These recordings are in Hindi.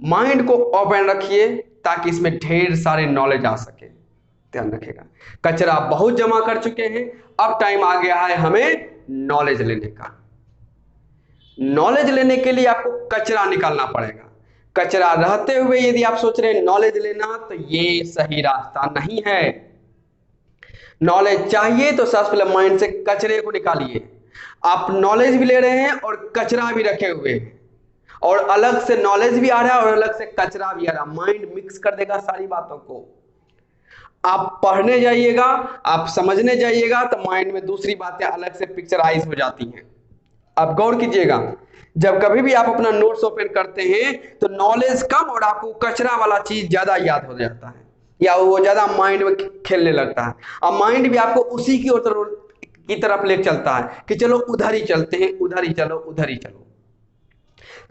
माइंड को ओपन रखिए ताकि इसमें ढेर सारे नॉलेज आ सके। ध्यान रखिएगा, कचरा बहुत जमा कर चुके हैं, अब टाइम आ गया है हमें नॉलेज लेने का। नॉलेज लेने के लिए आपको कचरा निकालना पड़ेगा। कचरा रहते हुए यदि आप सोच रहे हैं नॉलेज लेना, तो ये सही रास्ता नहीं है। नॉलेज चाहिए तो सबसे पहले माइंड से कचरे को निकालिए। आप नॉलेज भी ले रहे हैं और कचरा भी रखे हुए हैं, और अलग से नॉलेज भी आ रहा है और अलग से कचरा भी आ रहा है। माइंड मिक्स कर देगा सारी बातों को। आप पढ़ने जाइएगा, आप समझने जाइएगा, तो माइंड में दूसरी बातें अलग से पिक्चराइज हो जाती हैं। आप गौर कीजिएगा, जब कभी भी आप अपना नोट्स ओपन करते हैं तो नॉलेज कम और आपको कचरा वाला चीज ज्यादा याद हो जाता है, या वो ज्यादा माइंड में खेलने लगता है। और माइंड भी आपको उसी की तरफ ले चलता है कि चलो उधर ही चलते हैं, उधर ही चलो, उधर ही चलो।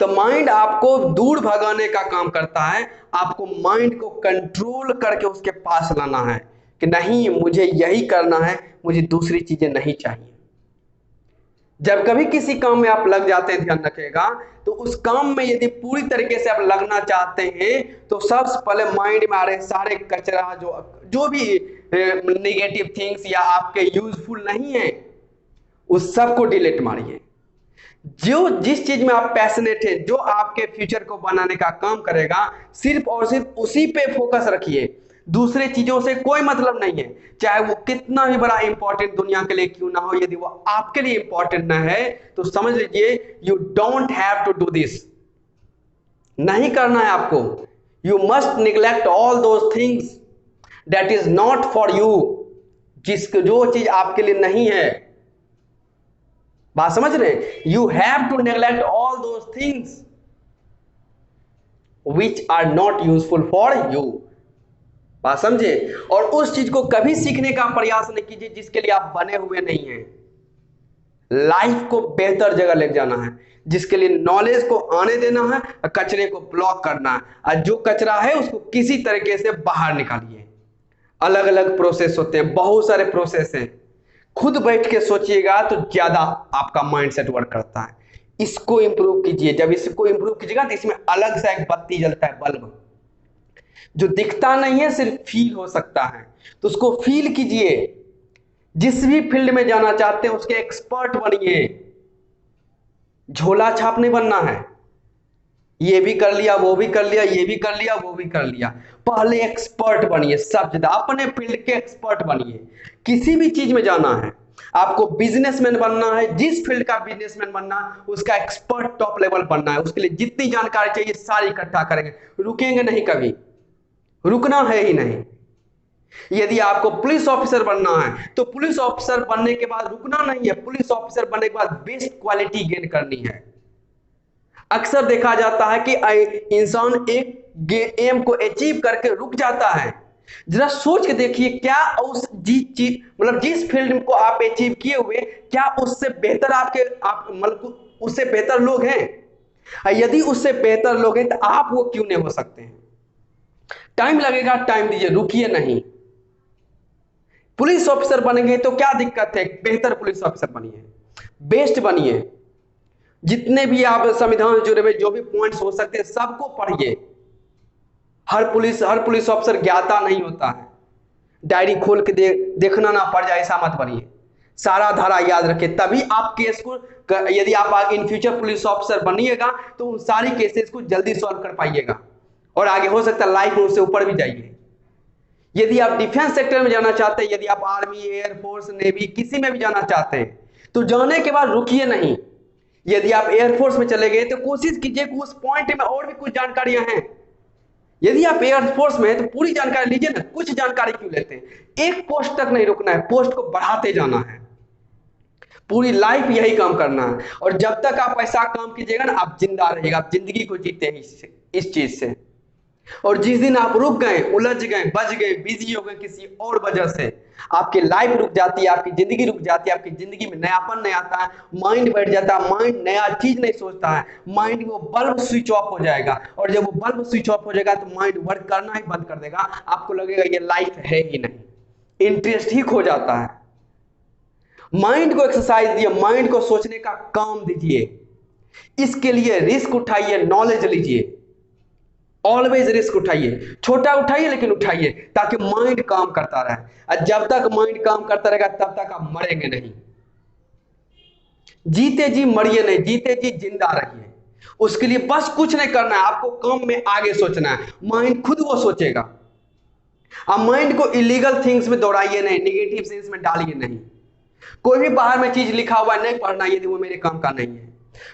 तो माइंड आपको दूर भगाने का काम करता है। आपको माइंड को कंट्रोल करके उसके पास लाना है कि नहीं, मुझे यही करना है, मुझे दूसरी चीजें नहीं चाहिए। जब कभी किसी काम में आप लग जाते हैं, ध्यान रखिएगा, तो उस काम में यदि पूरी तरीके से आप लगना चाहते हैं तो सबसे पहले माइंड में आ रहे सारे कचरा, जो जो भी नेगेटिव थिंग्स या आपके यूजफुल नहीं है, उस सब को डिलीट मारिए। जो जिस चीज में आप पैशनेट है, जो आपके फ्यूचर को बनाने का काम करेगा, सिर्फ और सिर्फ उसी पे फोकस रखिए। दूसरे चीजों से कोई मतलब नहीं है, चाहे वो कितना भी बड़ा इंपॉर्टेंट दुनिया के लिए क्यों ना हो। यदि वो आपके लिए इंपॉर्टेंट ना है तो समझ लीजिए you don't have to do this. नहीं करना है आपको। You must neglect all those things that is not for you. जो चीज आपके लिए नहीं है, बात समझ रहे हैं? You have to neglect all those things which are not useful for you. बात समझे? और उस चीज को कभी सीखने का प्रयास नहीं कीजिए जिसके लिए आप बने हुए नहीं हैं। लाइफ को बेहतर जगह ले जाना है, जिसके लिए नॉलेज को आने देना है, कचरे को ब्लॉक करना है। और जो कचरा है उसको किसी तरीके से बाहर निकालिए। अलग अलग प्रोसेस होते हैं, बहुत सारे प्रोसेस हैं। खुद बैठ के सोचिएगा तो ज्यादा आपका माइंडसेट वर्क करता है। इसको इंप्रूव कीजिए। जब इसको इंप्रूव कीजिएगा तो इसमें अलग सा एक बत्ती जलता है, बल्ब, जो दिखता नहीं है, सिर्फ फील हो सकता है। तो उसको फील कीजिए। जिस भी फील्ड में जाना चाहते हैं उसके एक्सपर्ट बनिए। झोला छाप नहीं बनना है, ये भी कर लिया, वो भी कर लिया, ये भी कर लिया, वो भी कर लिया। पहले एक्सपर्ट बनिए, सब ज्यादा अपने फील्ड के एक्सपर्ट बनिए। किसी भी चीज में जाना है, आपको बिजनेसमैन बनना है, जिस फील्ड का बिजनेसमैन बनना है उसका एक्सपर्ट टॉप लेवल बनना है। उसके लिए जितनी जानकारी चाहिए सारी इकट्ठा करेंगे, रुकेंगे नहीं, कभी रुकना है ही नहीं। यदि आपको पुलिस ऑफिसर बनना है तो पुलिस ऑफिसर बनने के बाद रुकना नहीं है। पुलिस ऑफिसर बनने के बाद बेस्ट क्वालिटी गेन करनी है। अक्सर देखा जाता है कि इंसान एक एम को अचीव करके रुक जाता है। जरा सोच के देखिए, क्या उस जिस फील्ड को आप अचीव किए हुए, क्या उससे बेहतर आप मतलब उससे बेहतर लोग हैं? यदि उससे बेहतर लोग हैं तो आप वो क्यों नहीं हो सकते हैं? टाइम लगेगा, टाइम दीजिए, रुकिए नहीं। पुलिस ऑफिसर बनेंगे तो क्या दिक्कत है? बेहतर पुलिस ऑफिसर बनिए, बेस्ट बनिए। जितने भी आप संविधान से जुड़े हुए जो भी पॉइंट्स हो सकते हैं सबको पढ़िए। हर पुलिस ऑफिसर ज्ञाता नहीं होता है। डायरी खोल के देखना ना पड़ जाए ऐसा मत बनिए। सारा धारा याद रखिए, तभी आप केस को, यदि आप इन फ्यूचर पुलिस ऑफिसर बनिएगा तो उन सारी केसेस को जल्दी सॉल्व कर पाइएगा और आगे हो सकता है लाइफ में उससे ऊपर भी जाइए। यदि आप डिफेंस सेक्टर में जाना चाहते हैं, यदि आप आर्मी, एयरफोर्स, नेवी किसी में भी जाना चाहते हैं तो जाने के बाद रुकिए नहीं। यदि आप एयरफोर्स में चले गए तो कोशिश कीजिए कि उस पॉइंट में और भी कुछ जानकारियां हैं। यदि आप एयरफोर्स में हैं तो पूरी जानकारी लीजिए ना, कुछ जानकारी क्यों लेते हैं? एक पोस्ट तक नहीं रुकना है, पोस्ट को बढ़ाते जाना है। पूरी लाइफ यही काम करना है। और जब तक आप ऐसा काम कीजिएगा ना, आप जिंदा रहिएगा, आप जिंदगी को जीते हैं इस चीज से। और जिस दिन आप रुक गए, उलझ गए, बच गए, बिजी हो गए किसी और वजह से, आपकी लाइफ रुक जाती है, आपकी जिंदगी रुक जाती है, आपकी जिंदगी में नयापन नहीं आता है, माइंड बैठ जाता है, माइंड नया चीज नहीं सोचता है, माइंड वो बल्ब स्विच ऑफ हो जाएगा। और जब वो बल्ब स्विच ऑफ हो जाएगा तो माइंड वर्क करना ही बंद कर देगा। आपको लगेगा ये लाइफ है ही नहीं, इंटरेस्ट ही खो जाता है। माइंड को एक्सरसाइज दिए, माइंड को सोचने का काम दीजिए। इसके लिए रिस्क उठाइए, नॉलेज लीजिए। ऑलवेज रिस्क उठाइए, छोटा उठाइए लेकिन उठाइए, ताकि माइंड काम करता रहे। और जब तक माइंड काम करता रहेगा तब तक आप मरेंगे नहीं। जीते जी मरिए नहीं, जीते जी जिंदा रहिए। उसके लिए बस कुछ नहीं करना है, आपको काम में आगे सोचना है, माइंड खुद वो सोचेगा। आप माइंड को इलीगल थिंग्स में दौड़ाइए नहीं, निगेटिव सेंस में डालिए नहीं। कोई भी बाहर में चीज लिखा हुआ है नहीं पढ़ना यदि वो मेरे काम का नहीं है।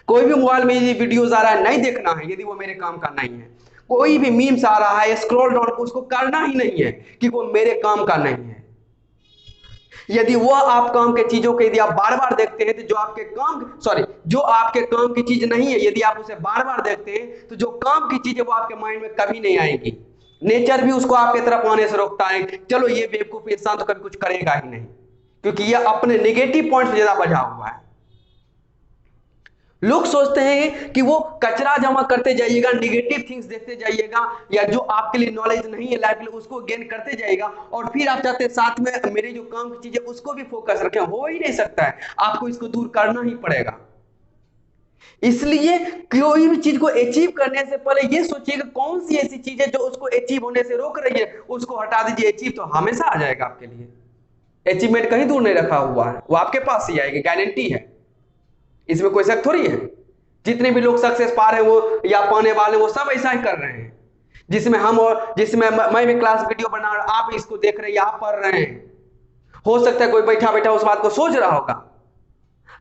कोई भी मोबाइल में यदि वीडियोज आ रहा है नहीं देखना है यदि वो मेरे काम का नहीं है। कोई भी मीम्स आ रहा है स्क्रॉल डाउन उसको करना ही नहीं है कि वो मेरे काम का नहीं है। यदि वो आप काम के चीजों को यदि आप बार बार देखते हैं तो जो आपके काम की चीज नहीं है यदि आप उसे बार बार देखते हैं तो जो काम की चीज है वो आपके माइंड में कभी नहीं आएगी। नेचर भी उसको आपके तरफ आने से रोकता है, चलो ये बेवकूफ इंसान तो कभी कुछ करेगा ही नहीं, क्योंकि ये अपने नेगेटिव पॉइंट से ज्यादा बजा हुआ है। लोग सोचते हैं कि वो कचरा जमा करते जाइएगा, निगेटिव थिंग्स देखते जाइएगा, या जो आपके लिए नॉलेज नहीं है लाइफ में उसको गेन करते जाइएगा, और फिर आप चाहते हैं साथ में मेरी जो काम की चीज है उसको भी फोकस रखें। हो ही नहीं सकता है, आपको इसको दूर करना ही पड़ेगा। इसलिए कोई भी चीज को अचीव करने से पहले ये सोचिएगा कौन सी ऐसी चीज है जो उसको अचीव होने से रोक रही है, उसको हटा दीजिए। अचीव तो हमेशा आ जाएगा आपके लिए, अचीवमेंट कहीं दूर नहीं रखा हुआ है, वो आपके पास ही आएगी, गारंटी है, इसमें कोई शक थोड़ी है। जितने भी लोग सक्सेस पा रहे हैं वो या पाने वाले वो सब ऐसा ही कर रहे हैं, जिसमें मैं भी क्लास वीडियो बना रहा, आप इसको देख रहे हैं, आप पढ़ रहे हैं। हो सकता है कोई बैठा बैठा उस बात को सोच रहा होगा।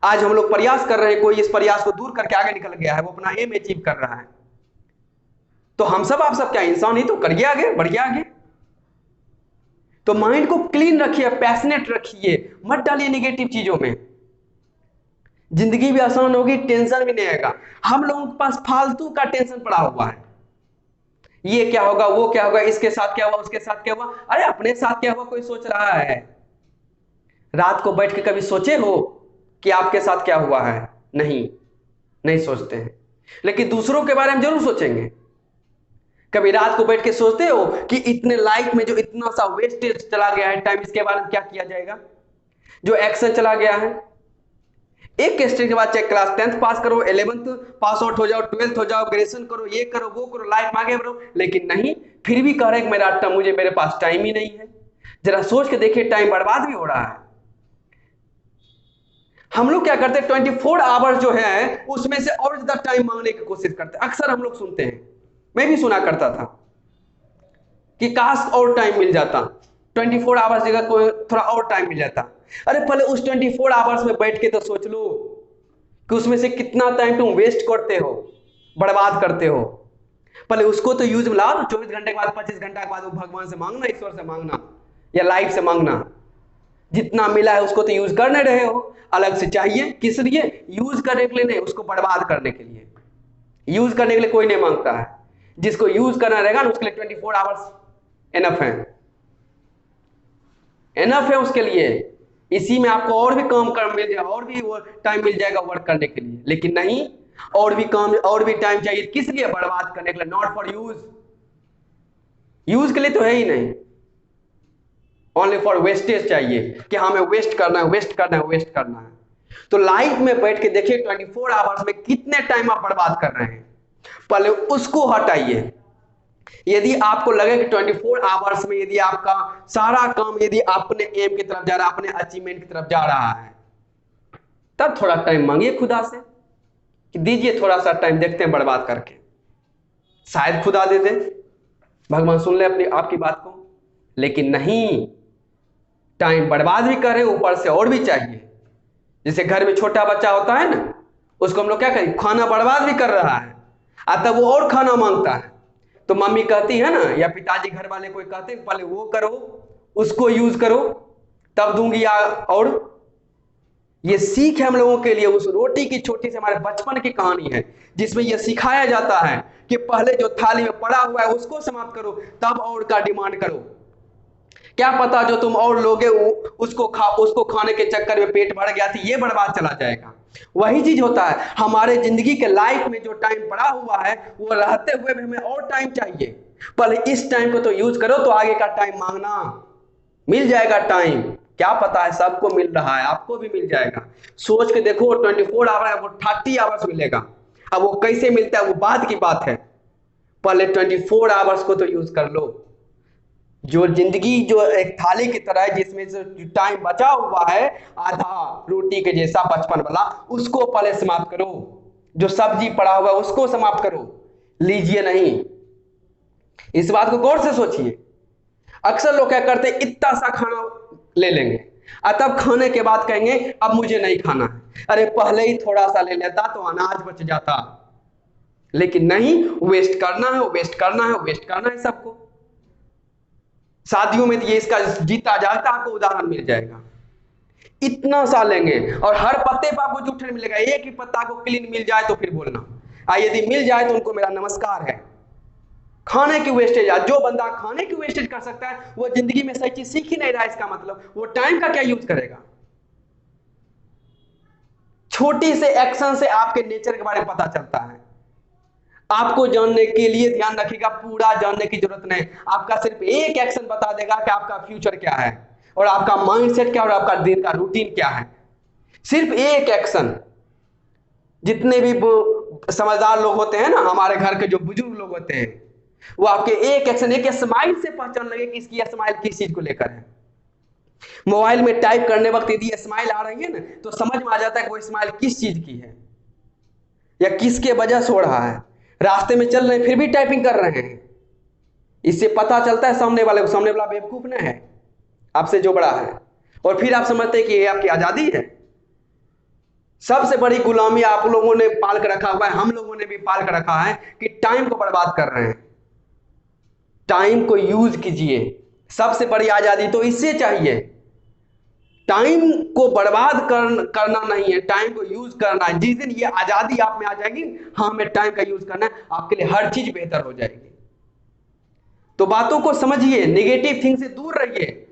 आज हम लोग प्रयास कर रहे हैं, कोई इस प्रयास को दूर करके आगे निकल गया है, वो अपना एम अचीव कर रहा है। तो हम सब आप सब क्या इंसान ही तो, करिए आगे, बढ़िए आगे। तो माइंड को क्लीन रखिए, पैशनेट रखिए, मत डालिए निगेटिव चीजों में। जिंदगी भी आसान होगी, टेंशन भी नहीं आएगा। हम लोगों के पास फालतू का टेंशन पड़ा हुआ है, ये क्या होगा, वो क्या होगा, इसके साथ क्या हुआ, उसके साथ क्या हुआ। अरे अपने साथ क्या हुआ कोई सोच रहा है? रात को बैठ के कभी सोचे हो कि आपके साथ क्या हुआ है? नहीं, नहीं सोचते हैं। लेकिन दूसरों के बारे में जरूर सोचेंगे। कभी रात को बैठ के सोचते हो कि इतने लाइफ में जो इतना सा वेस्टेज चला गया है टाइम, इसके बारे में क्या किया जाएगा? जो एक्शन चला गया है, एक स्टेज के बाद चाहे क्लास 10th पास करो, 11th पास आउट हो जाओ, 12th हो जाओ, ग्रेजुएशन करो, ये करो वो करो, लाइफ में आगे बढ़ो, लेकिन नहीं, फिर भी कह रहे हैं कि मेरे पास टाइम ही नहीं है। जरा सोच के देखिए, टाइम बर्बाद भी हो रहा है। हम लोग क्या करते हैं, 24 आवर्स जो है उसमें से और ज्यादा टाइम मांगने की कोशिश करते हैं। अक्सर हम लोग सुनते हैं, मैं भी सुना करता था कि काश और टाइम मिल जाता, 24 आवर्स जगह कोई थोड़ा और टाइम मिल जाता। अरे पहले उस 24 आवर्स में बैठ के तो सोच लो कि उसमें से कितना टाइम तुम वेस्ट करते हो, बर्बाद करते हो। पहले उसको तो यूज में लाओ। 24 घंटे के बाद, 25 घंटे के बाद वो भगवान से मांगना, ईश्वर से मांगना, या लाइफ से मांगना। जितना मिला है उसको तो यूज कर नहीं रहे हो, अलग से चाहिए। किस लिए? यूज करने के लिए नहीं, उसको बर्बाद करने के लिए। यूज करने के लिए कोई नहीं मांगता है, जिसको यूज करना रहेगा ना उसके लिए 24 आवर्स एनफ है, एनफ है उसके लिए। इसी में आपको और भी काम कर मिल जाएगा, और भी वो टाइम मिल जाएगा वर्क करने के लिए। लेकिन नहीं, और भी काम, और भी टाइम चाहिए। किस लिए? बर्बाद करने के लिए, नॉट फॉर यूज। यूज के लिए तो है ही नहीं, ओनली फॉर वेस्टेज चाहिए कि हमें वेस्ट करना है, वेस्ट करना है, वेस्ट करना है। तो लाइफ में बैठ के देखिए 24 आवर्स में कितने टाइम आप बर्बाद कर रहे हैं, पहले उसको हटाइए। यदि आपको लगे कि 24 आवर्स में यदि आपका सारा काम यदि अपने एम की तरफ जा रहा है, अपने अचीवमेंट की तरफ जा रहा है, तब थोड़ा टाइम मांगिए खुदा से कि दीजिए थोड़ा सा टाइम, देखते हैं बर्बाद करके, शायद खुदा दे दे, भगवान सुन ले अपनी आपकी बात को। लेकिन नहीं, टाइम बर्बाद भी कर रहे हैं, ऊपर से और भी चाहिए। जैसे घर में छोटा बच्चा होता है ना, उसको हम लोग क्या करें, खाना बर्बाद भी कर रहा है, तब वो और खाना मांगता है, तो मम्मी कहती है ना, या पिताजी घर वाले कोई कहते हैं पहले वो करो, उसको यूज करो, तब दूंगी। और ये सीख है हम लोगों के लिए, उस रोटी की छोटी से हमारे बचपन की कहानी है, जिसमें यह सिखाया जाता है कि पहले जो थाली में पड़ा हुआ है उसको समाप्त करो, तब और का डिमांड करो। क्या पता जो तुम और लोगे उसको खाने के चक्कर में पेट भर गया थी, ये बर्बाद चला जाएगा। वही चीज होता है हमारे जिंदगी के लाइफ में, जो टाइम पड़ा हुआ है वो रहते हुए भी हमें और टाइम चाहिए। पहले इस टाइम को तो यूज करो, तो आगे का टाइम मांगना, मिल जाएगा टाइम। क्या पता है, सबको मिल रहा है, आपको भी मिल जाएगा। सोच के देखो, 24 आवर वो 30 आवर्स मिलेगा। अब वो कैसे मिलता है वो बात की बात है, पहले 24 आवर्स को तो यूज कर लो। जो जिंदगी जो एक थाली की तरह है, जिसमें से टाइम बचा हुआ है आधा रोटी के जैसा बचपन वाला, उसको पहले समाप्त करो। जो सब्जी पड़ा हुआ है उसको समाप्त करो, लीजिए नहीं। इस बात को गौर से सोचिए। अक्सर लोग क्या करते हैं, इतना सा खाना ले लेंगे और तब खाने के बाद कहेंगे अब मुझे नहीं खाना है। अरे पहले ही थोड़ा सा ले लेता तो अनाज बच जाता। लेकिन नहीं, वेस्ट करना है, वेस्ट करना है, वेस्ट करना है सबको। शादियों में ये इसका जीता जागता आपको उदाहरण मिल जाएगा। इतना सा लेंगे और हर पत्ते पर आपको जूठन मिलेगा। एक ही पत्ता को क्लीन मिल जाए तो फिर बोलना, यदि मिल जाए तो उनको मेरा नमस्कार है। खाने की वेस्टेज, जो बंदा खाने की वेस्टेज कर सकता है वो जिंदगी में सही चीज सीख ही नहीं रहा। इसका मतलब वो टाइम का क्या यूज करेगा। छोटी से एक्शन से आपके नेचर के बारे में पता चलता है। आपको जानने के लिए ध्यान रखिएगा, पूरा जानने की जरूरत नहीं। आपका सिर्फ एक एक्शन बता देगा कि आपका फ्यूचर क्या है और आपका माइंडसेट क्या है और आपका दिन का रूटीन क्या है। सिर्फ एक एक्शन। जितने भी समझदार लोग होते हैं ना, हमारे घर के जो बुजुर्ग लोग होते हैं, वो आपके एक एक्शन, एक स्माइल से पहचान लगे कि इसकी स्माइल किस चीज को लेकर है। मोबाइल में टाइप करने वक्त यदि स्माइल आ रही है ना, तो समझ में आ जाता है कि वो स्माइल किस चीज की है या किसके वजह से हो रहा है। रास्ते में चल रहे हैं फिर भी टाइपिंग कर रहे हैं, इससे पता चलता है सामने वाले को, सामने वाला बेवकूफ नहीं है आपसे जो बड़ा है। और फिर आप समझते हैं कि ये आपकी आजादी है। सबसे बड़ी गुलामी आप लोगों ने पाल कर रखा हुआ है, हम लोगों ने भी पाल कर रखा है कि टाइम को बर्बाद कर रहे हैं। टाइम को यूज कीजिए। सबसे बड़ी आजादी तो इससे चाहिए। टाइम को बर्बाद करना नहीं है, टाइम को यूज करना है। जिस दिन ये आजादी आप में आ जाएगी, हाँ हमें टाइम का यूज करना है, आपके लिए हर चीज बेहतर हो जाएगी। तो बातों को समझिए, नेगेटिव थिंग से दूर रहिए।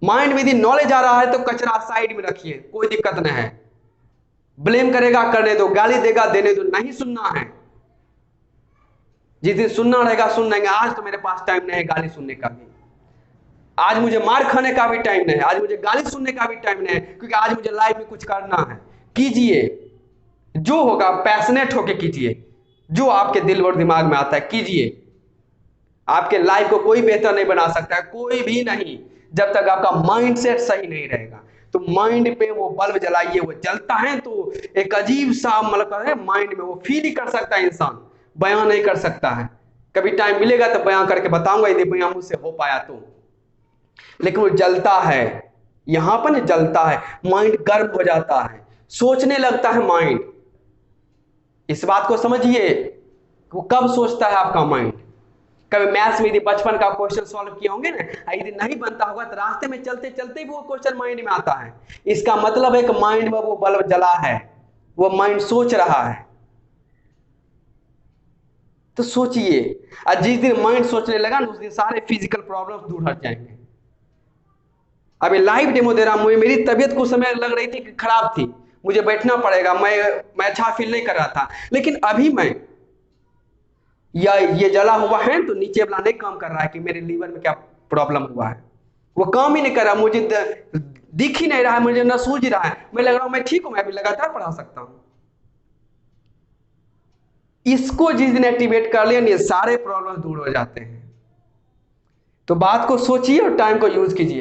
माइंड में यदि नॉलेज आ रहा है तो कचरा साइड में रखिए, कोई दिक्कत नहीं है। ब्लेम करेगा करने दो, गाली देगा देने दो, नहीं सुनना है। जिस दिन सुनना रहेगा सुन लेंगे। आज तो मेरे पास टाइम नहीं है गाली सुनने का भी, आज मुझे मार खाने का भी टाइम नहीं है, आज मुझे गाली सुनने का भी टाइम नहीं है, क्योंकि आज मुझे लाइफ में कुछ करना है। कीजिए, जो होगा पैशनेट होके कीजिए, जो आपके दिल और दिमाग में आता है कीजिए। आपके लाइफ को कोई बेहतर नहीं बना सकता है, कोई भी नहीं, जब तक आपका माइंडसेट सही नहीं रहेगा। तो माइंड पे वो बल्ब जलाइए, वो जलता है तो एक अजीब सा मतलब है माइंड में, वो फील ही कर सकता है इंसान, बयां नहीं कर सकता है। कभी टाइम मिलेगा तो बयां करके बताऊंगा, यदि बयां मुझसे हो पाया तो। लेकिन वो जलता है, यहां पर ना जलता है, माइंड गर्म हो जाता है, सोचने लगता है माइंड। इस बात को समझिए, वो कब सोचता है आपका माइंड। कभी मैथ्स में यदि बचपन का क्वेश्चन सॉल्व किए होंगे ना, यदि नहीं बनता होगा तो रास्ते में चलते चलते भी वो क्वेश्चन माइंड में आता है। इसका मतलब है कि माइंड में वो बल्ब जला है, वो माइंड सोच रहा है। तो सोचिए, और जिस दिन माइंड सोचने लगा ना, उस दिन सारे फिजिकल प्रॉब्लम्स दूर हट जाएंगे। अभी लाइव डेमो दे रहा हूं, मेरी तबीयत कुछ समय लग रही थी कि खराब थी, मुझे बैठना पड़ेगा, मैं अच्छा फील नहीं कर रहा था। लेकिन अभी मैं या ये जला हुआ है तो नीचे वाला नहीं काम कर रहा है कि मेरे लीवर में क्या प्रॉब्लम हुआ है, वो काम ही नहीं कर रहा, मुझे दिख ही नहीं रहा है, मुझे न सूझ रहा है, मैं लग रहा हूं मैं ठीक हूं, मैं अभी लगातार पढ़ा सकता हूं। इसको जिस दिन एक्टिवेट कर लिया, ये सारे प्रॉब्लम दूर हो जाते हैं। तो बात को सोचिए और टाइम को यूज कीजिए।